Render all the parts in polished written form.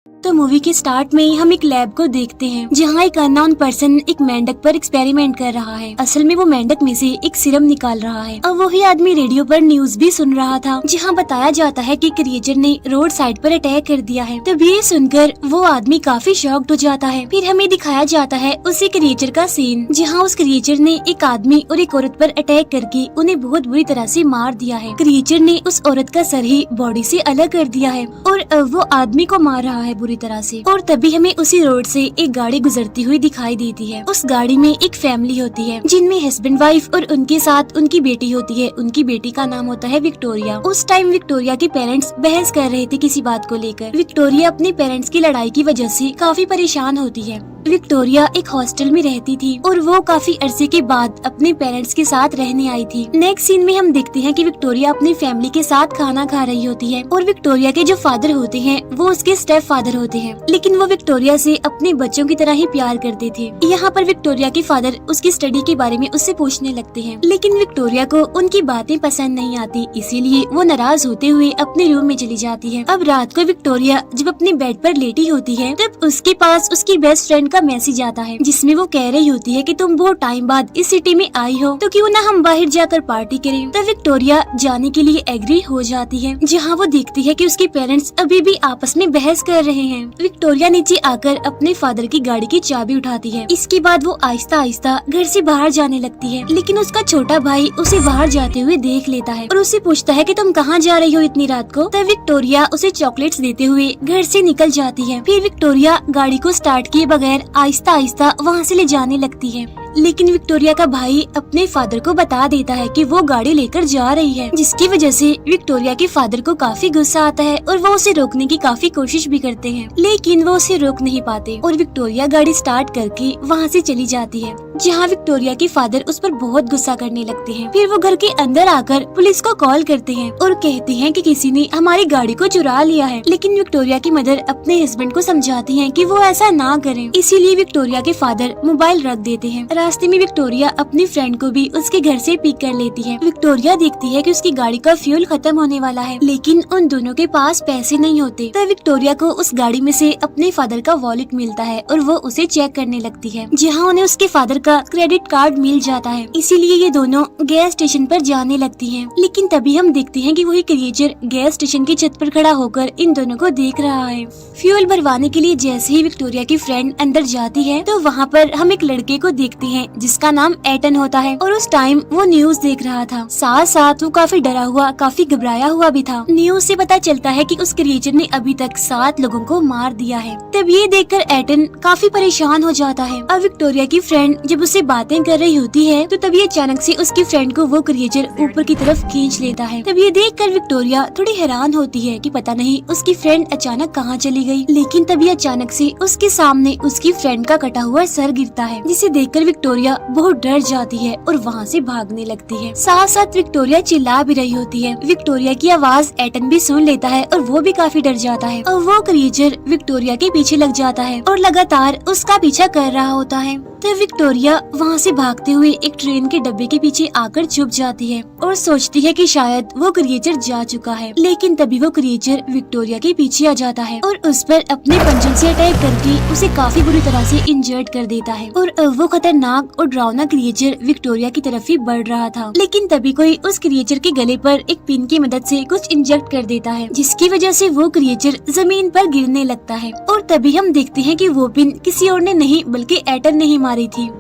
तो मूवी के स्टार्ट में ही हम एक लैब को देखते हैं जहाँ एक अननोन पर्सन एक मेंढक पर एक्सपेरिमेंट कर रहा है। असल में वो मेंढक में से एक सीरम निकाल रहा है और वही आदमी रेडियो पर न्यूज भी सुन रहा था जहाँ बताया जाता है कि क्रिएचर ने रोड साइड पर अटैक कर दिया है। तब ये सुनकर वो आदमी काफी शॉक्ड हो जाता है। फिर हमें दिखाया जाता है उसी क्रिएचर का सीन जहाँ उस क्रिएचर ने एक आदमी और एक औरत पर अटैक करके उन्हें बहुत बुरी तरह से मार दिया है। क्रिएचर ने उस औरत का सर ही बॉडी से अलग कर दिया है और वो आदमी को मार रहा है बुरी तरह से। और तभी हमें उसी रोड से एक गाड़ी गुजरती हुई दिखाई देती है। उस गाड़ी में एक फैमिली होती है जिनमें हस्बैंड वाइफ और उनके साथ उनकी बेटी होती है। उनकी बेटी का नाम होता है विक्टोरिया। उस टाइम विक्टोरिया के पेरेंट्स बहस कर रहे थे किसी बात को लेकर। विक्टोरिया अपने पेरेंट्स की लड़ाई की वजह से काफी परेशान होती है। विक्टोरिया एक हॉस्टल में रहती थी और वो काफी अरसे के बाद अपने पेरेंट्स के साथ रहने आई थी। नेक्स्ट सीन में हम देखते हैं कि विक्टोरिया अपनी फैमिली के साथ खाना खा रही होती है और विक्टोरिया के जो फादर होते हैं वो उसके स्टेप फादर होते हैं, लेकिन वो विक्टोरिया से अपने बच्चों की तरह ही प्यार करते थे। यहाँ पर विक्टोरिया के फादर उसकी स्टडी के बारे में उससे पूछने लगते हैं, लेकिन विक्टोरिया को उनकी बातें पसंद नहीं आती, इसीलिए वो नाराज होते हुए अपने रूम में चली जाती है। अब रात को विक्टोरिया जब अपने बेड पर लेटी होती है तब उसके पास उसकी बेस्ट फ्रेंड का मैसेज आता है जिसमें वो कह रही होती है कि तुम बहुत टाइम बाद इस सिटी में आई हो तो क्यों ना हम बाहर जाकर पार्टी करें। तो विक्टोरिया जाने के लिए एग्री हो जाती है जहाँ वो देखती है कि उसके पेरेंट्स अभी भी आपस में बहस कर रहे हैं। विक्टोरिया नीचे आकर अपने फादर की गाड़ी की चाबी उठाती है। इसके बाद वो आहिस्ता आहिस्ता घर से बाहर जाने लगती है, लेकिन उसका छोटा भाई उसे बाहर जाते हुए देख लेता है और उससे पूछता है कि तुम कहाँ जा रही हो इतनी रात को। तब विक्टोरिया उसे चॉकलेट्स देते हुए घर से निकल जाती है। फिर विक्टोरिया गाड़ी को स्टार्ट किए बगैर आहिस्ता आहिस्ता वहाँ से ले जाने लगती है, लेकिन विक्टोरिया का भाई अपने फादर को बता देता है कि वो गाड़ी लेकर जा रही है, जिसकी वजह से विक्टोरिया के फादर को काफी गुस्सा आता है और वो उसे रोकने की काफी कोशिश भी करते हैं, लेकिन वो उसे रोक नहीं पाते और विक्टोरिया गाड़ी स्टार्ट करके वहाँ से चली जाती है, जहाँ विक्टोरिया के फादर उस पर बहुत गुस्सा करने लगते हैं। फिर वो घर के अंदर आकर पुलिस को कॉल करते हैं और कहते हैं कि किसी ने हमारी गाड़ी को चुरा लिया है, लेकिन विक्टोरिया की मदर अपने हस्बैंड को समझाती हैं कि वो ऐसा ना करें, इसीलिए विक्टोरिया के फादर मोबाइल रख देते हैं। रास्ते में विक्टोरिया अपनी फ्रेंड को भी उसके घर से पिक कर लेती है। विक्टोरिया देखती है कि उसकी गाड़ी का फ्यूल खत्म होने वाला है, लेकिन उन दोनों के पास पैसे नहीं होते। तो विक्टोरिया को उस गाड़ी में से अपने फादर का वॉलेट मिलता है और वो उसे चेक करने लगती है, जहाँ उन्हें उसके फादर का क्रेडिट कार्ड मिल जाता है। इसीलिए ये दोनों गैस स्टेशन पर जाने लगती हैं। लेकिन तभी हम देखते हैं कि वही क्रिएचर गैस स्टेशन की छत पर खड़ा होकर इन दोनों को देख रहा है। फ्यूल भरवाने के लिए जैसे ही विक्टोरिया की फ्रेंड अंदर जाती है तो वहाँ पर हम एक लड़के को देखते हैं जिसका नाम एटन होता है और उस टाइम वो न्यूज देख रहा था। साथ साथ वो काफी डरा हुआ, काफी घबराया हुआ भी था। न्यूज से पता चलता है कि उस क्रिएचर ने अभी तक 7 लोगों को मार दिया है। तब ये देखकर एटन काफी परेशान हो जाता है। अब विक्टोरिया की फ्रेंड जब उससे बातें कर रही होती है तो तभी अचानक से उसकी फ्रेंड को वो क्रिएचर ऊपर की तरफ खींच लेता है। तब ये देखकर विक्टोरिया थोड़ी हैरान होती है कि पता नहीं उसकी फ्रेंड अचानक कहाँ चली गई। लेकिन तभी अचानक से उसके सामने उसकी फ्रेंड का कटा हुआ सर गिरता है, जिसे देखकर विक्टोरिया बहुत डर जाती है और वहाँ से भागने लगती है। साथ साथ विक्टोरिया चिल्ला भी रही होती है। विक्टोरिया की आवाज एटन भी सुन लेता है और वो भी काफी डर जाता है और वो क्रिएचर विक्टोरिया के पीछे लग जाता है और लगातार उसका पीछा कर रहा होता है। तो विक्टोरिया वहाँ से भागते हुए एक ट्रेन के डब्बे के पीछे आकर छुप जाती है और सोचती है कि शायद वो क्रिएचर जा चुका है, लेकिन तभी वो क्रिएचर विक्टोरिया के पीछे आ जाता है और उस पर अपने पंजों से अटैक करके उसे काफी बुरी तरह से इंजर्ड कर देता है। और वो खतरनाक और डरावना क्रिएचर विक्टोरिया की तरफ ही बढ़ रहा था, लेकिन तभी कोई उस क्रिएचर के गले पर एक पिन की मदद से कुछ इंजेक्ट कर देता है, जिसकी वजह से वो क्रिएचर जमीन पर गिरने लगता है। और तभी हम देखते हैं कि वो पिन किसी और ने नहीं बल्कि एटन ने ही मारी थी।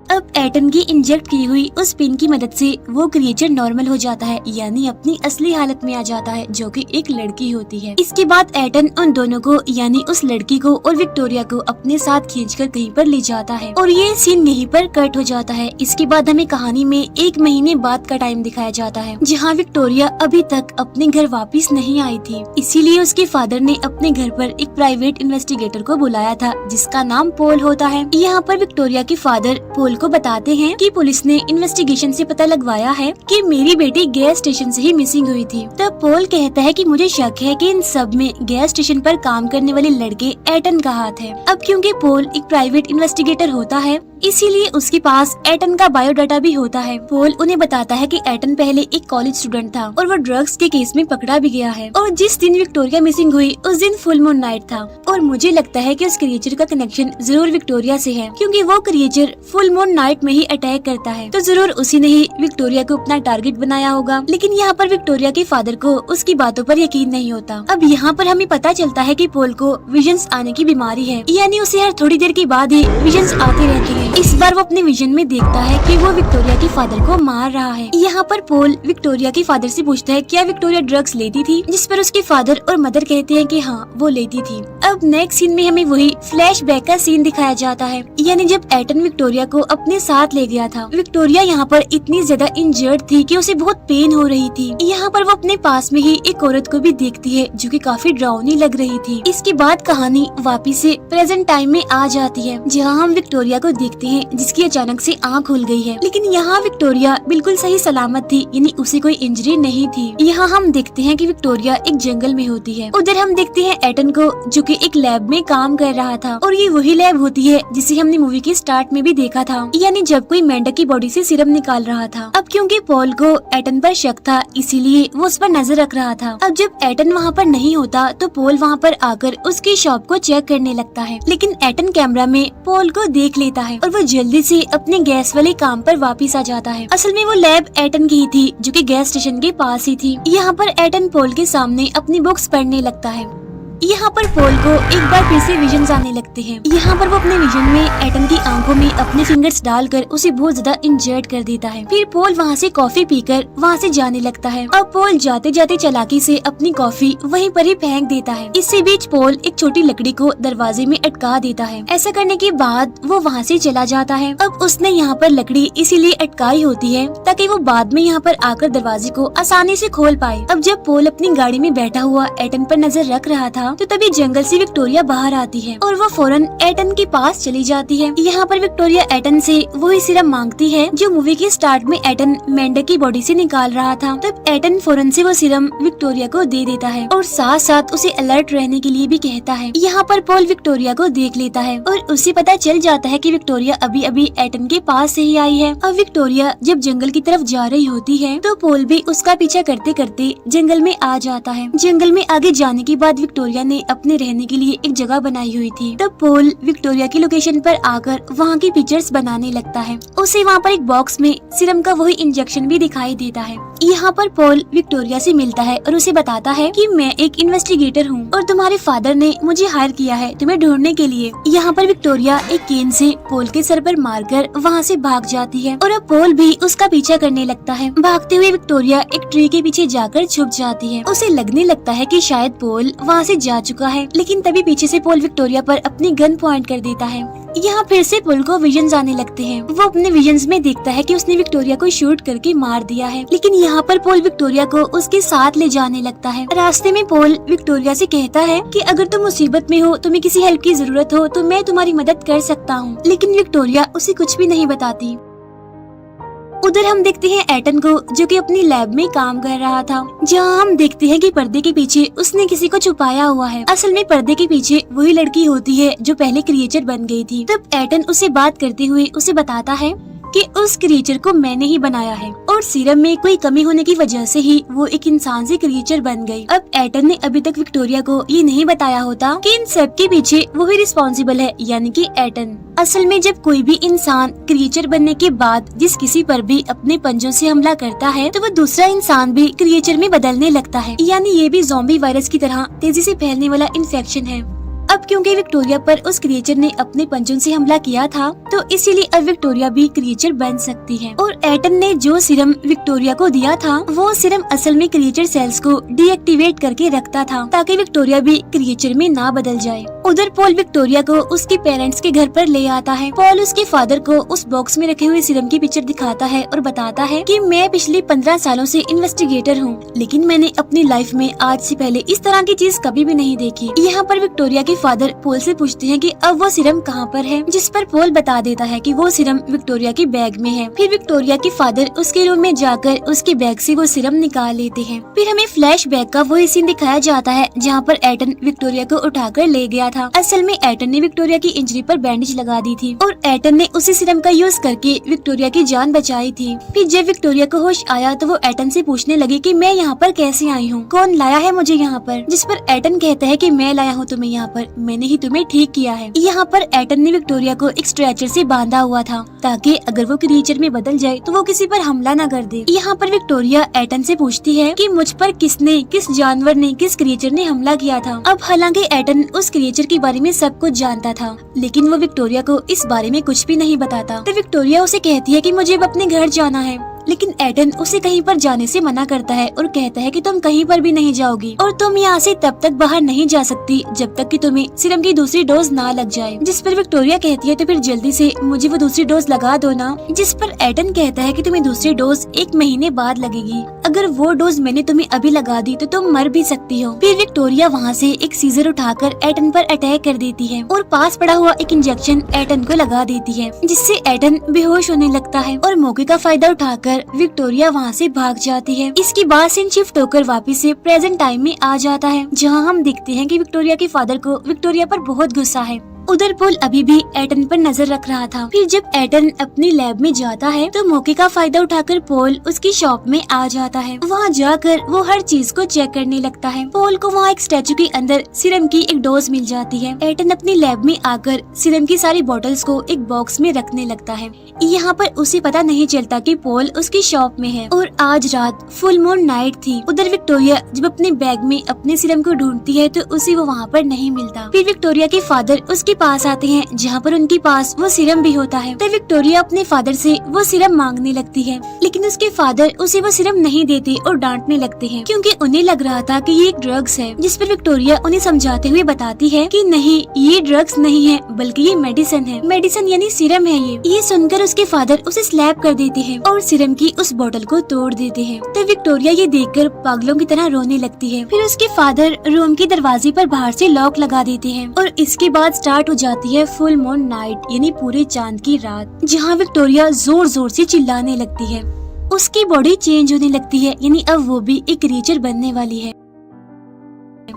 अब एटन की इंजेक्ट की हुई उस पिन की मदद से वो क्रिएचर नॉर्मल हो जाता है, यानी अपनी असली हालत में आ जाता है, जो कि एक लड़की होती है। इसके बाद एटन उन दोनों को यानी उस लड़की को और विक्टोरिया को अपने साथ खींचकर कहीं पर ले जाता है और ये सीन यहीं पर कट हो जाता है। इसके बाद हमें कहानी में 1 महीने बाद का टाइम दिखाया जाता है, जहाँ विक्टोरिया अभी तक अपने घर वापिस नहीं आई थी। इसीलिए उसके फादर ने अपने घर पर एक प्राइवेट इन्वेस्टिगेटर को बुलाया था, जिसका नाम पोल होता है। यहाँ पर विक्टोरिया के फादर पोल को बताते हैं कि पुलिस ने इन्वेस्टिगेशन से पता लगवाया है कि मेरी बेटी गैस स्टेशन से ही मिसिंग हुई थी। तब पोल कहता है कि मुझे शक है कि इन सब में गैस स्टेशन पर काम करने वाले लड़के एटन का हाथ है। अब क्योंकि पोल एक प्राइवेट इन्वेस्टिगेटर होता है इसीलिए उसके पास एटन का बायोडाटा भी होता है। पोल उन्हें बताता है कि एटन पहले एक कॉलेज स्टूडेंट था और वो ड्रग्स के केस में पकड़ा भी गया है, और जिस दिन विक्टोरिया मिसिंग हुई उस दिन फुल मून नाइट था। और मुझे लगता है कि उस क्रिएचर का कनेक्शन जरूर विक्टोरिया से है, क्योंकि वो क्रिएचर फुल मून नाइट में ही अटैक करता है, तो जरूर उसी ने ही विक्टोरिया को अपना टारगेट बनाया होगा। लेकिन यहाँ पर विक्टोरिया के फादर को उसकी बातों पर यकीन नहीं होता। अब यहाँ पर हमें पता चलता है कि पोल को विजन्स आने की बीमारी है, यानी उसे हर थोड़ी देर के बाद ही विजन्स आते रहते हैं। इस बार वो अपने विजन में देखता है कि वो विक्टोरिया के फादर को मार रहा है। यहाँ पर पोल विक्टोरिया के फादर से पूछता है क्या विक्टोरिया ड्रग्स लेती थी, जिस पर उसके फादर और मदर कहते हैं कि हाँ वो लेती थी। अब नेक्स्ट सीन में हमें वही फ्लैशबैक का सीन दिखाया जाता है, यानी जब एटन विक्टोरिया को अपने साथ ले गया था। विक्टोरिया यहाँ पर इतनी ज्यादा इंजर्ड थी कि उसे बहुत पेन हो रही थी। यहाँ पर वो अपने पास में ही एक औरत को भी देखती है जो कि काफी डरावनी लग रही थी। इसके बाद कहानी वापिस से प्रेजेंट टाइम में आ जाती है, जहाँ हम विक्टोरिया को देखते हैं जिसकी अचानक से आँख खुल गई है। लेकिन यहाँ विक्टोरिया बिल्कुल सही सलामत थी, यानी उसे कोई इंजरी नहीं थी। यहाँ हम देखते हैं कि विक्टोरिया एक जंगल में होती है। उधर हम देखते हैं एटन को जो कि एक लैब में काम कर रहा था, और ये वही लैब होती है जिसे हमने मूवी के स्टार्ट में भी देखा था, यानी जब कोई मेंढक की बॉडी से सीरम निकाल रहा था। अब क्योंकि पॉल को एटन पर शक था, इसीलिए वो उस पर नजर रख रहा था। अब जब एटन वहाँ पर नहीं होता तो पोल वहाँ पर आकर उसकी शॉप को चेक करने लगता है, लेकिन एटन कैमरा में पोल को देख लेता है और वो जल्दी से अपने गैस वाले काम पर वापस आ जाता है। असल में वो लैब एटन की ही थी जो कि गैस स्टेशन के पास ही थी। यहाँ पर एटन पोल के सामने अपनी बुक्स पढ़ने लगता है। यहाँ पर पोल को एक बार फिर से विजन्स आने लगते हैं। यहाँ पर वो अपने विजन में एटन की आंखों में अपने फिंगर्स डालकर उसे बहुत ज्यादा इंजर्ड कर देता है। फिर पोल वहाँ से कॉफी पीकर वहाँ से जाने लगता है। अब पोल जाते जाते चालाकी से अपनी कॉफी वहीं पर ही फेंक देता है। इसी बीच पोल एक छोटी लकड़ी को दरवाजे में अटका देता है। ऐसा करने के बाद वो वहाँ से चला जाता है। अब उसने यहाँ पर लकड़ी इसीलिए अटकाई होती है ताकि वो बाद में यहाँ पर आकर दरवाजे को आसानी से खोल पाए। अब जब पोल अपनी गाड़ी में बैठा हुआ एटन पर नजर रख रहा था तो तभी जंगल से विक्टोरिया बाहर आती है और वो फौरन एटन के पास चली जाती है। यहाँ पर विक्टोरिया एटन से वही सिरम मांगती है जो मूवी के स्टार्ट में एटन मेंढक की बॉडी से निकाल रहा था। तब एटन फौरन से वो सिरम विक्टोरिया को दे देता है और साथ साथ उसे अलर्ट रहने के लिए भी कहता है। यहाँ पर पोल विक्टोरिया को देख लेता है और उसे पता चल जाता है कि विक्टोरिया अभी अभी एटन के पास से ही आई है। अब विक्टोरिया जब जंगल की तरफ जा रही होती है तो पोल भी उसका पीछा करते करते जंगल में आ जाता है। जंगल में आगे जाने के बाद विक्टोरिया ने अपने रहने के लिए एक जगह बनाई हुई थी। तब पोल विक्टोरिया की लोकेशन पर आकर वहाँ की पिक्चर्स बनाने लगता है। उसे वहाँ पर एक बॉक्स में सिरम का वही इंजेक्शन भी दिखाई देता है। यहाँ पर पोल विक्टोरिया से मिलता है और उसे बताता है कि मैं एक इन्वेस्टिगेटर हूँ और तुम्हारे फादर ने मुझे हायर किया है तुम्हें ढूंढने के लिए। यहाँ पर विक्टोरिया एक केन से पोल के सर पर मारकर वहाँ से भाग जाती है और अब पोल भी उसका पीछा करने लगता है। भागते हुए विक्टोरिया एक ट्री के पीछे जाकर छुप जाती है। उसे लगने लगता है कि शायद पोल वहाँ से जा चुका है, लेकिन तभी पीछे से पोल विक्टोरिया पर अपनी गन पॉइंट कर देता है। यहाँ फिर से पोल को विजन्स आने लगते हैं। वो अपने विजन्स में देखता है कि उसने विक्टोरिया को शूट करके मार दिया है, लेकिन यहाँ पर पोल विक्टोरिया को उसके साथ ले जाने लगता है। रास्ते में पोल विक्टोरिया से कहता है कि अगर तुम मुसीबत में हो, तुम्हें किसी हेल्प की जरूरत हो तो मैं तुम्हारी मदद कर सकता हूँ, लेकिन विक्टोरिया उसे कुछ भी नहीं बताती। उधर हम देखते हैं एटन को जो कि अपनी लैब में काम कर रहा था, जहां हम देखते हैं कि पर्दे के पीछे उसने किसी को छुपाया हुआ है। असल में पर्दे के पीछे वही लड़की होती है जो पहले क्रिएचर बन गई थी। तब एटन उसे बात करते हुए उसे बताता है कि उस क्रिएचर को मैंने ही बनाया है और सीरम में कोई कमी होने की वजह से ही वो एक इंसान से क्रिएचर बन गई। अब एटन ने अभी तक विक्टोरिया को ये नहीं बताया होता कि इन सब के पीछे वही रिस्पॉन्सिबल है, यानी कि एटन। असल में जब कोई भी इंसान क्रिएचर बनने के बाद जिस किसी पर भी अपने पंजों से हमला करता है तो वो दूसरा इंसान भी क्रिएचर में बदलने लगता है, यानी ये भी ज़ॉम्बी वायरस की तरह तेजी से फैलने वाला इन्फेक्शन है। अब क्योंकि विक्टोरिया पर उस क्रिएचर ने अपने पंजों से हमला किया था तो इसीलिए अब विक्टोरिया भी क्रिएचर बन सकती है। और एटन ने जो सीरम विक्टोरिया को दिया था वो सीरम असल में क्रिएचर सेल्स को डीएक्टिवेट करके रखता था ताकि विक्टोरिया भी क्रिएचर में ना बदल जाए। उधर पोल विक्टोरिया को उसके पेरेंट्स के घर पर ले आता है। पोल उसके फादर को उस बॉक्स में रखे हुए सीरम की पिक्चर दिखाता है और बताता है कि मैं पिछले 15 सालों से इन्वेस्टिगेटर हूँ, लेकिन मैंने अपनी लाइफ में आज से पहले इस तरह की चीज कभी भी नहीं देखी। यहाँ पर विक्टोरिया के फादर पोल से पूछते हैं कि अब वो सीरम कहाँ पर है, जिस पर पोल बता देता है कि वो सीरम विक्टोरिया के बैग में है। फिर विक्टोरिया के फादर उसके रूम में जाकर उसके बैग से वो सीरम निकाल लेते हैं। फिर हमें फ्लैशबैक का वही सीन दिखाया जाता है जहाँ पर एटन विक्टोरिया को उठाकर ले गया था था। असल में एटन ने विक्टोरिया की इंजरी पर बैंडेज लगा दी थी और एटन ने उसी सीरम का यूज करके विक्टोरिया की जान बचाई थी। फिर जब विक्टोरिया को होश आया तो वो एटन से पूछने लगी कि मैं यहाँ पर कैसे आई हूँ, कौन लाया है मुझे यहाँ पर, जिस पर एटन कहता है कि मैं लाया हूँ तुम्हें यहाँ पर, मैंने ही तुम्हें ठीक किया है। यहाँ पर एटन ने विक्टोरिया को एक स्ट्रेचर से बांधा हुआ था ताकि अगर वो क्रीचर में बदल जाए तो वो किसी पर हमला न कर दे। यहाँ पर विक्टोरिया एटन से पूछती है कि मुझ पर किसने, किस जानवर ने, किस क्रिएचर ने हमला किया था। अब हालांकि एटन उस क्रिएचर के बारे में सब कुछ जानता था, लेकिन वो विक्टोरिया को इस बारे में कुछ भी नहीं बताता। तो विक्टोरिया उसे कहती है कि मुझे अब अपने घर जाना है, लेकिन एटन उसे कहीं पर जाने से मना करता है और कहता है कि तुम कहीं पर भी नहीं जाओगी और तुम यहाँ से तब तक बाहर नहीं जा सकती जब तक कि तुम्हें सीरम की दूसरी डोज ना लग जाए। जिस पर विक्टोरिया कहती है तो फिर जल्दी से मुझे वो दूसरी डोज लगा दो ना। जिस पर एटन कहता है कि तुम्हें दूसरी डोज 1 महीने बाद लगेगी, अगर वो डोज मैंने तुम्हें अभी लगा दी तो तुम मर भी सकती हो। फिर विक्टोरिया वहाँ से एक सीजर उठाकर एटन पर अटैक कर देती है और पास पड़ा हुआ एक इंजेक्शन एटन को लगा देती है, जिससे एटन बेहोश होने लगता है और मौके का फायदा उठाकर विक्टोरिया वहाँ से भाग जाती है। इसके बाद सीन शिफ्ट होकर वापस से प्रेजेंट टाइम में आ जाता है, जहाँ हम देखते हैं कि विक्टोरिया के फादर को विक्टोरिया पर बहुत गुस्सा है। उधर पोल अभी भी एटन पर नजर रख रहा था। फिर जब एटन अपनी लैब में जाता है तो मौके का फायदा उठाकर पोल उसकी शॉप में आ जाता है। वहाँ जाकर वो हर चीज को चेक करने लगता है। पोल को वहाँ एक स्टैचू के अंदर सीरम की एक डोज मिल जाती है। एटन अपनी लैब में आकर सीरम की सारी बॉटल्स को एक बॉक्स में रखने लगता है। यहाँ पर उसे पता नहीं चलता कि पोल उसकी शॉप में है और आज रात फुल मून नाइट थी। उधर विक्टोरिया जब अपने बैग में अपने सीरम को ढूंढती है तो उसे वो वहाँ पर नहीं मिलता। फिर विक्टोरिया के फादर उसके पास आते हैं, जहाँ पर उनके पास वो सीरम भी होता है। तो विक्टोरिया अपने फादर से वो सीरम मांगने लगती है, लेकिन उसके फादर उसे वो सीरम नहीं देते और डांटने लगते हैं, क्योंकि उन्हें लग रहा था कि ये एक ड्रग्स है। जिस पर विक्टोरिया उन्हें समझाते हुए बताती है कि नहीं, ये ड्रग्स नहीं है, बल्कि ये मेडिसिन है। मेडिसिन यानी सीरम है ये सुनकर उसके फादर उसे स्लैप कर देते हैं और सीरम की उस बोतल को तोड़ देते हैं। तो विक्टोरिया ये देखकर पागलों की तरह रोने लगती है। फिर उसके फादर रूम के दरवाजे पर बाहर से लॉक लगा देते हैं और इसके बाद स्टार्ट हो जाती है फुल मून नाइट, यानी पूरे चांद की रात, जहाँ विक्टोरिया जोर जोर से चिल्लाने लगती है। उसकी बॉडी चेंज होने लगती है, यानी अब वो भी एक क्रीचर बनने वाली है।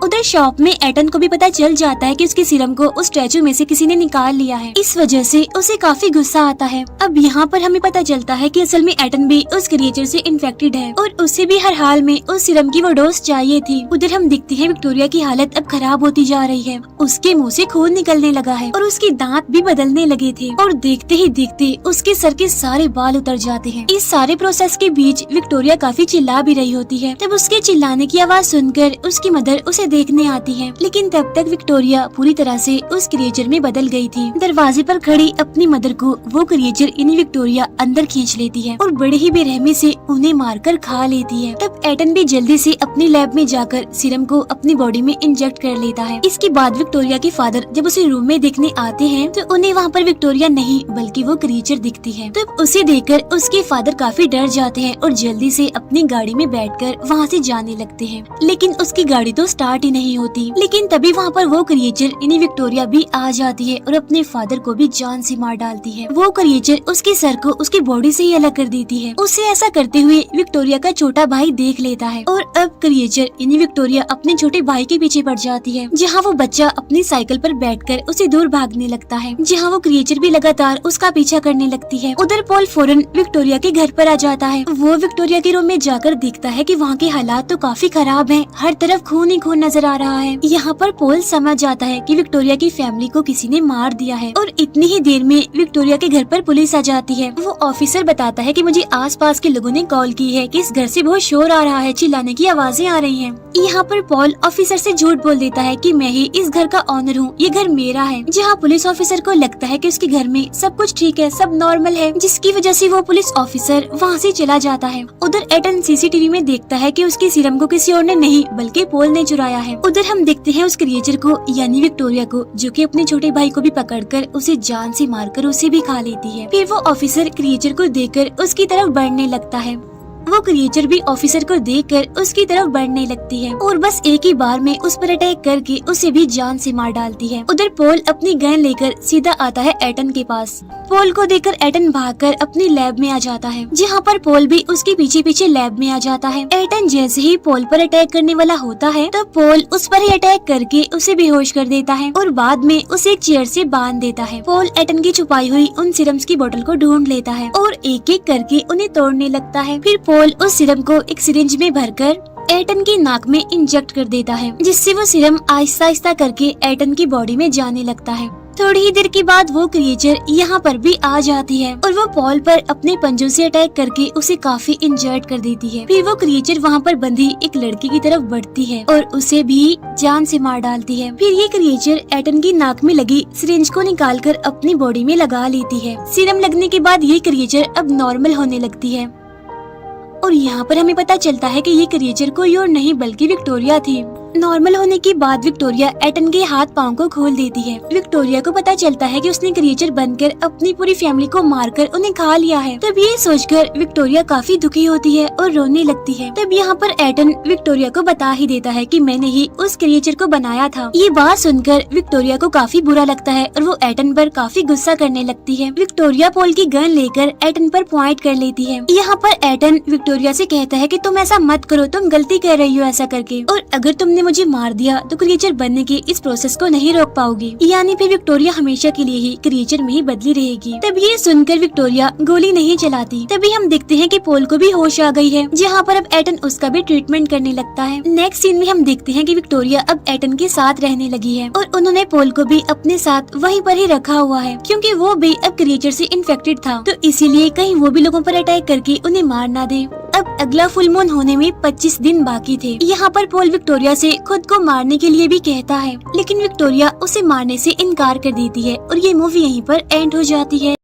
उधर शॉप में एटन को भी पता चल जाता है कि उसके सीरम को उस स्टैचू में से किसी ने निकाल लिया है। इस वजह से उसे काफी गुस्सा आता है। अब यहाँ पर हमें पता चलता है कि असल में एटन भी उस क्रिएचर से इन्फेक्टेड है और उसे भी हर हाल में उस सीरम की वो डोज चाहिए थी। उधर हम देखते हैं विक्टोरिया की हालत अब खराब होती जा रही है। उसके मुँह से खून निकलने लगा है और उसके दांत भी बदलने लगे थे और देखते ही देखते उसके सर के सारे बाल उतर जाते हैं। इस सारे प्रोसेस के बीच विक्टोरिया काफी चिल्ला भी रही होती है। तब उसके चिल्लाने की आवाज सुनकर उसकी मदर उसे देखने आती है, लेकिन तब तक विक्टोरिया पूरी तरह से उस क्रिएचर में बदल गई थी। दरवाजे पर खड़ी अपनी मदर को वो क्रिएचर यानी विक्टोरिया अंदर खींच लेती है और बड़े ही बेरहमी से उन्हें मारकर खा लेती है। तब एटन भी जल्दी से अपनी लैब में जाकर सीरम को अपनी बॉडी में इंजेक्ट कर लेता है। इसके बाद विक्टोरिया के फादर जब उसे रूम में देखने आते हैं तो उन्हें वहाँ पर विक्टोरिया नहीं बल्कि वो क्रिएचर दिखती है। तब उसे देखकर उसके फादर काफी डर जाते हैं और जल्दी से अपनी गाड़ी में बैठकर वहाँ से जाने लगते हैं, लेकिन उसकी गाड़ी तो स्टार्ट ही नहीं होती। लेकिन तभी वहाँ पर वो क्रिएचर यानी विक्टोरिया भी आ जाती है और अपने फादर को भी जान से मार डालती है। वो क्रिएचर उसके सर को उसकी बॉडी से ही अलग कर देती है। उसे ऐसा करते हुए विक्टोरिया का छोटा भाई देख लेता है और अब क्रिएचर यानी विक्टोरिया अपने छोटे भाई के पीछे पड़ जाती है, जहाँ वो बच्चा अपनी साइकिल पर बैठकर उसे दूर भागने लगता है, जहाँ वो क्रिएचर भी लगातार उसका पीछा करने लगती है। उधर पॉल फौरन विक्टोरिया के घर पर आ जाता है। वो विक्टोरिया के रूम में जाकर देखता है कि वहाँ के हालात तो काफी खराब हैं, हर तरफ खून ही खून नजर आ रहा है। यहाँ पर पोल समझ जाता है कि विक्टोरिया की फैमिली को किसी ने मार दिया है और इतनी ही देर में विक्टोरिया के घर पर पुलिस आ जाती है। वो ऑफिसर बताता है कि मुझे आसपास के लोगों ने कॉल की है कि इस घर से बहुत शोर आ रहा है, चिल्लाने की आवाजें आ रही हैं। यहाँ पर पॉल ऑफिसर से झूठ बोल देता है कि मैं ही इस घर का ऑनर हूँ, ये घर मेरा है। जहाँ पुलिस ऑफिसर को लगता है कि उसके घर में सब कुछ ठीक है, सब नॉर्मल है, जिसकी वजह से वो पुलिस ऑफिसर वहाँ से चला जाता है। उधर एटन सीसीटीवी में देखता है कि उसके सीरम को किसी और ने नहीं बल्कि पोल ने चुराया है। उधर हम देखते हैं उस क्रिएचर को यानी विक्टोरिया को, जो कि अपने छोटे भाई को भी पकड़कर उसे जान से मारकर उसे भी खा लेती है। फिर वो ऑफिसर क्रिएचर को देखकर उसकी तरफ बढ़ने लगता है। वो क्रिएचर भी ऑफिसर को देखकर उसकी तरफ बढ़ने लगती है और बस एक ही बार में उस पर अटैक करके उसे भी जान से मार डालती है। उधर पोल अपनी गन लेकर सीधा आता है एटन के पास। पोल को देखकर एटन भागकर अपनी लैब में आ जाता है, जहाँ पर पोल भी उसके पीछे पीछे लैब में आ जाता है। एटन जैसे ही पोल पर अटैक करने वाला होता है तो पोल उस पर ही अटैक करके उसे बेहोश कर देता है और बाद में उसे एक चेयर से बांध देता है। पोल एटन की छुपाई हुई उन सिरम्स की बोतल को ढूंढ लेता है और एक एक करके उन्हें तोड़ने लगता है। फिर पोल उस सिरम को एक सिरिंज में भरकर एटन की नाक में इंजेक्ट कर देता है, जिससे वो सिरम आहिस्ता आहिस्ता करके एटन की बॉडी में जाने लगता है। थोड़ी ही देर के बाद वो क्रिएचर यहाँ पर भी आ जाती है और वो पॉल पर अपने पंजों से अटैक करके उसे काफी इंजर्ड कर देती है। फिर वो क्रिएचर वहाँ पर बंधी एक लड़की की तरफ बढ़ती है और उसे भी जान से मार डालती है। फिर ये क्रिएचर एटन की नाक में लगी सिरिंज को निकालकर अपनी बॉडी में लगा लेती है। सीरम लगने के बाद ये क्रिएचर अब नॉर्मल होने लगती है और यहाँ पर हमें पता चलता है कि ये क्रिएचर कोई और नहीं बल्कि विक्टोरिया थी। नॉर्मल होने के बाद विक्टोरिया एटन के हाथ पांव को खोल देती है। विक्टोरिया को पता चलता है कि उसने क्रिएचर बनकर अपनी पूरी फैमिली को मारकर उन्हें खा लिया है। तब ये सोचकर विक्टोरिया काफी दुखी होती है और रोने लगती है। तब यहाँ पर एटन विक्टोरिया को बता ही देता है कि मैंने ही उस क्रिएचर को बनाया था। ये बात सुनकर विक्टोरिया को काफी बुरा लगता है और वो एटन पर काफी गुस्सा करने लगती है। विक्टोरिया पोल की गन लेकर एटन पर पॉइंट कर लेती है। यहाँ पर एटन विक्टोरिया से कहता है कि तुम ऐसा मत करो, तुम गलती कर रही हो ऐसा करके, और अगर तुमने मुझे मार दिया तो क्रिएचर बनने के इस प्रोसेस को नहीं रोक पाओगी, यानी फिर विक्टोरिया हमेशा के लिए ही क्रिएचर में ही बदली रहेगी। तब ये सुनकर विक्टोरिया गोली नहीं चलाती। तभी हम देखते हैं कि पोल को भी होश आ गई है, जहाँ पर अब एटन उसका भी ट्रीटमेंट करने लगता है। नेक्स्ट सीन में हम देखते हैं कि विक्टोरिया अब एटन के साथ रहने लगी है और उन्होंने पोल को भी अपने साथ वहीं पर ही रखा हुआ है, क्योंकि वो भी अब क्रिएचर से इन्फेक्टेड था, तो इसीलिए कहीं वो भी लोगों पर अटैक करके उन्हें मार ना दे। अब अगला फुल मून होने में 25 दिन बाकी थे। यहाँ पर पोल विक्टोरिया से खुद को मारने के लिए भी कहता है, लेकिन विक्टोरिया उसे मारने से इनकार कर देती है और ये मूवी यहीं पर एंड हो जाती है।